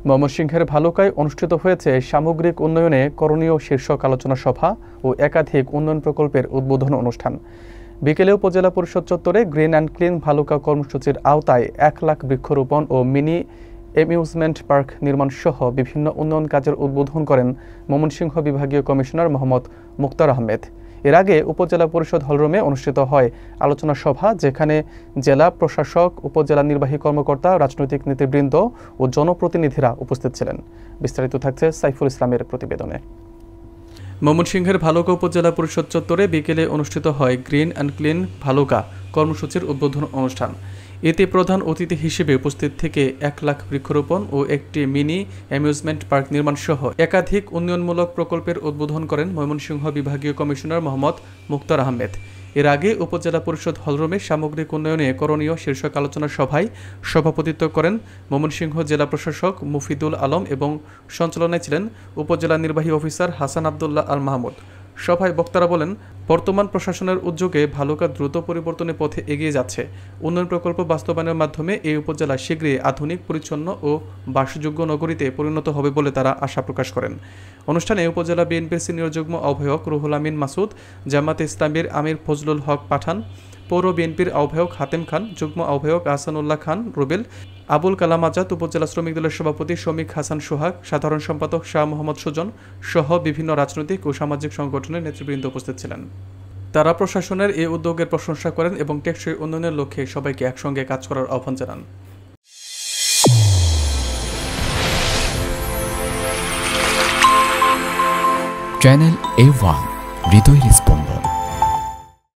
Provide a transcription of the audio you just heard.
ময়মনসিংহের ভালুকায় অনুষ্ঠিত হয়েছে সামগ্রিক উন্নয়নে করণীয় শীর্ষক আলোচনা সভা ও একাধিক উন্নয়ন প্রকল্পের উদ্বোধন অনুষ্ঠান। বিকেলে উপজেলা পরিষদ চত্বরে গ্রিন অ্যান্ড ক্লিন ভালুকা কর্মসূচির আওতায় ১ লাখ বৃক্ষরোপণ ও মিনি অ্যামিউজমেন্ট পার্ক নির্মাণ সহ বিভিন্ন উন্নয়ন কাজের উদ্বোধন করেন ময়মনসিংহ বিভাগীয় কমিশনার মোহাম্মদ মুক্তার আহমেদ। এর আগে উপজেলা পরিষদ হলরুমে অনুষ্ঠিত হয় আলোচনা সভা, যেখানে জেলা প্রশাসক, উপজেলা নির্বাহী কর্মকর্তা, রাজনৈতিক নেতৃবৃন্দ ও জনপ্রতিনিধিরা উপস্থিত ছিলেন। বিস্তারিত থাকছে সাইফুল ইসলামের প্রতিবেদনে। ময়মনসিংহের ভালুকা উপজেলা পরিষদ চত্বরে বিকেলে অনুষ্ঠিত হয় গ্রিন অ্যান্ড ক্লিন ভালুকা কর্মসূচির উদ্বোধন অনুষ্ঠান। এতে প্রধান অতিথি হিসেবে উপস্থিত থেকে ১ লাখ বৃক্ষরোপণ ও একটি মিনি অ্যামিউজমেন্ট পার্ক নির্মাণ সহ একাধিক উন্নয়নমূলক প্রকল্পের উদ্বোধন করেন ময়মনসিংহ বিভাগীয় কমিশনার মোহাম্মদ মুক্তার আহমেদ। এর আগে উপজেলা পরিষদ হলরুমে সামগ্রিক উন্নয়নে করণীয় শীর্ষক আলোচনা সভায় সভাপতিত্ব করেন ময়মনসিংহ জেলা প্রশাসক মুফিদুল আলম এবং সঞ্চালনায় ছিলেন উপজেলা নির্বাহী অফিসার হাসান আবদুল্লাহ আল মাহমুদ। সভায় বক্তারা বলেন, বর্তমান প্রশাসনের উদ্যোগে ভালুকা দ্রুত পরিবর্তনের পথে এগিয়ে যাচ্ছে। উন্নয়ন প্রকল্প বাস্তবায়নের মাধ্যমে এই উপজেলা শীঘ্রই আধুনিক, পরিচ্ছন্ন ও বাসযোগ্য নগরীতে পরিণত হবে বলে তারা আশা প্রকাশ করেন। অনুষ্ঠানে উপজেলা বিএনপির সিনিয়র যুগ্ম আহ্বায়ক রুহুল আমিন মাসুদ, জামাতে ইসলামীর আমির ফজলুল হক পাঠান, পৌর বিএনপির আহ্বায়ক হাতেম খান, যুগ্ম আহ্বায়ক আহসানুল্লাহ খান রুবেল, আবুল কালাম আজাদ, উপজেলা শ্রমিক দলের সভাপতি শমিক হাসান সোহাগ, সাধারণ সম্পাদক শাহ মোহাম্মদ সুজন সহ বিভিন্ন রাজনৈতিক ও সামাজিক সংগঠনের নেতৃবৃন্দ উপস্থিত ছিলেন। তারা প্রশাসনের এই উদ্যোগের প্রশংসা করেন এবং টেকসই উন্নয়নের লক্ষ্যে সবাইকে একসঙ্গে কাজ করার আহ্বান জানান। চ্যানেল A1 হৃদয়ের স্পন্দন।